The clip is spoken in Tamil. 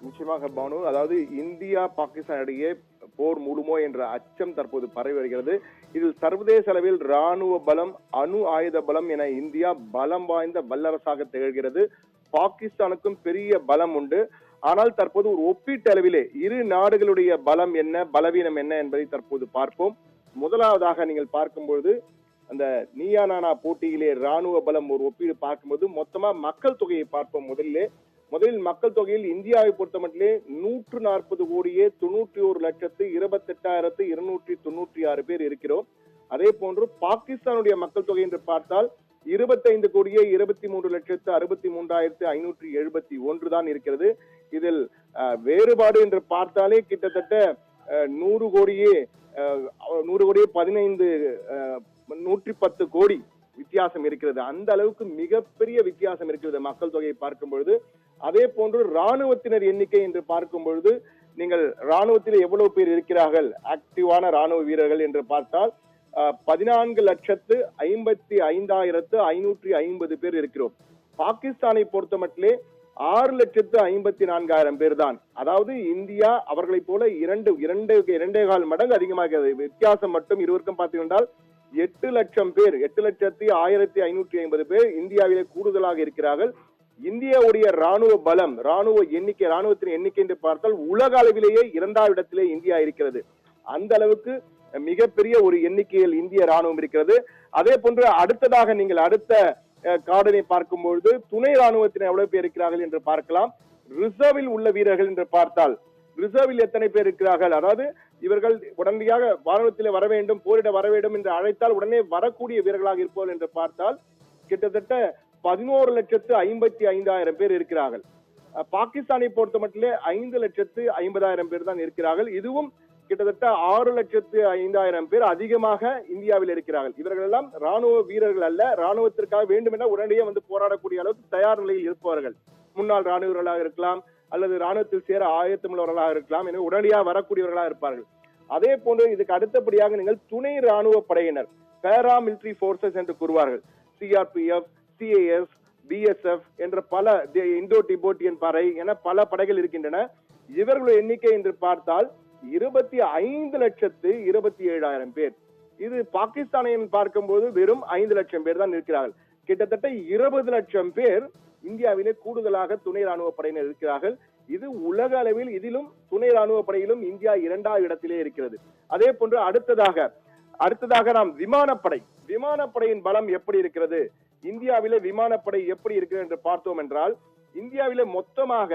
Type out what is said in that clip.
நிச்சயமாக பானு, அதாவது இந்தியா பாகிஸ்தான் இடையே போர் மூடுமோ என்ற அச்சம் தற்போது பரவி வருகிறது. இதில் சர்வதேச அளவில் ராணுவ பலம், அணு ஆயுத பலம் என இந்தியா பலம் வாய்ந்த வல்லரசாக திகழ்கிறது. பாகிஸ்தானுக்கும் பெரிய பலம் உண்டு. ஆனால் தற்போது ஒரு ஒப்பீட்டு அளவிலே இரு நாடுகளுடைய பலம் என்ன, பலவீனம் என்ன என்பதை தற்போது பார்ப்போம். முதலாவதாக நீங்கள் பார்க்கும்போது அந்த நீயா நானா போட்டியிலே ராணுவ பலம் ஒரு ஒப்பீடு பார்க்கும்போது மொத்தமா மக்கள் தொகையை பார்ப்போம். முதலில் மக்கள் தொகையில் இந்தியாவை பொறுத்த மட்டிலே 140 கோடியே 91,28,296 பேர் இருக்கிறோம். அதே போன்று பாகிஸ்தானுடைய மக்கள் தொகை என்று பார்த்தால் 25 கோடியே 23,63,571 தான் இருக்கிறது. இதில் வேறுபாடு என்று பார்த்தாலே கிட்டத்தட்ட 100 கோடியே 110 கோடி வித்தியாசம் இருக்கிறது. அந்த அளவுக்கு மிகப்பெரிய வித்தியாசம் இருக்கிறது மக்கள் தொகையை பார்க்கும் பொழுது. அதே போன்று ராணுவத்தினர் எண்ணிக்கை என்று பார்க்கும் பொழுது நீங்கள் ராணுவத்தில் எவ்வளவு பேர் இருக்கிறார்கள், ஆக்டிவான ராணுவ வீரர்கள் என்று பார்த்தால் 14,55,550 பேர் இருக்கிறோம். பாகிஸ்தானை பொறுத்த மட்டிலே 6,54,000 பேர் தான். அதாவது இந்தியா அவர்களை போல 2.25 மடங்கு அதிகமாக வித்தியாசம் மட்டும் இருவருக்கும் பார்த்தீங்கன்னா 8 லட்சம் பேர், 8,01,550 பேர் இந்தியாவிலே கூடுதலாக இருக்கிறார்கள். இந்தியாவுடைய ராணுவ பலம், ராணுவத்தின் எண்ணிக்கை என்று பார்த்தால் உலக அளவிலேயே 2வது இடத்திலே இந்தியா இருக்கிறது. அந்த அளவுக்கு மிகப்பெரிய ஒரு எண்ணிக்கையில் இந்திய ராணுவம் இருக்கிறது. அதே போன்று அடுத்ததாக நீங்கள் அடுத்த கார்டனை பார்க்கும்பொழுது துணை ராணுவத்தினர் எவ்வளவு பேர் இருக்கிறார்கள் என்று பார்க்கலாம். ரிசர்வில் உள்ள வீரர்கள் என்று பார்த்தால் ரிசர்வில் எத்தனை பேர் இருக்கிறார்கள், அதாவது இவர்கள் உடனடியாக ராணுவத்தில் வர வேண்டும், போரிட வர வேண்டும் என்று அழைத்தால் உடனே வரக்கூடிய வீரர்களாக இருப்போம் என்று பார்த்தால் கிட்டத்தட்ட 11,55,000 பேர் இருக்கிறார்கள். பாகிஸ்தானை பொறுத்த மட்டிலே 5,50,000 பேர் தான் இருக்கிறார்கள். இதுவும் கிட்டத்தட்ட 6,05,000 பேர் அதிகமாக இந்தியாவில் இருக்கிறார்கள். இவர்கள் எல்லாம் ராணுவ வீரர்கள் அல்ல, ராணுவத்திற்காக வேண்டுமென உடனடியே வந்து போராடக்கூடிய அளவுக்கு தயார் நிலையில் இருப்பவர்கள். முன்னாள் ராணுவர்களாக இருக்கலாம் அல்லது ராணுவத்தில் சேர ஆயத்தமுள்ளவர்களாக இருக்கலாம், எனவே உடனடியாக வரக்கூடியவர்களாக இருப்பார்கள். அதே போன்று இதுக்கு அடுத்தபடியாக நீங்கள் துணை ராணுவ படையினர், பேரா மிலிட்டரி போர்சஸ் என்று கூறுவார்கள். சிஆர்பிஎஃப், சிஏஎஸ், பிஎஸ்எஃப் என்ற பல, இந்தோ டிபோட்டியன் படை என பல படைகள் இருக்கின்றன. இவர்களுடைய எண்ணிக்கை என்று பார்த்தால் 25,27,000 பேர். இது பாகிஸ்தானை பார்க்கும்போது வெறும் 5 லட்சம் பேர் தான் இருக்கிறார்கள். கிட்டத்தட்ட 20 லட்சம் பேர் இந்தியாவிலே கூடுதலாக துணை ராணுவ படையினர் இருக்கிறார்கள். இது உலக அளவில் இதிலும் துணை ராணுவ படையிலும் இந்தியா 2வது இடத்திலே இருக்கிறது. அதே போன்று அடுத்ததாக நாம் விமானப்படையின் பலம் எப்படி இருக்கிறது, இந்தியாவிலே விமானப்படை எப்படி இருக்கிறது என்று பார்த்தோம் என்றால் இந்தியாவிலே மொத்தமாக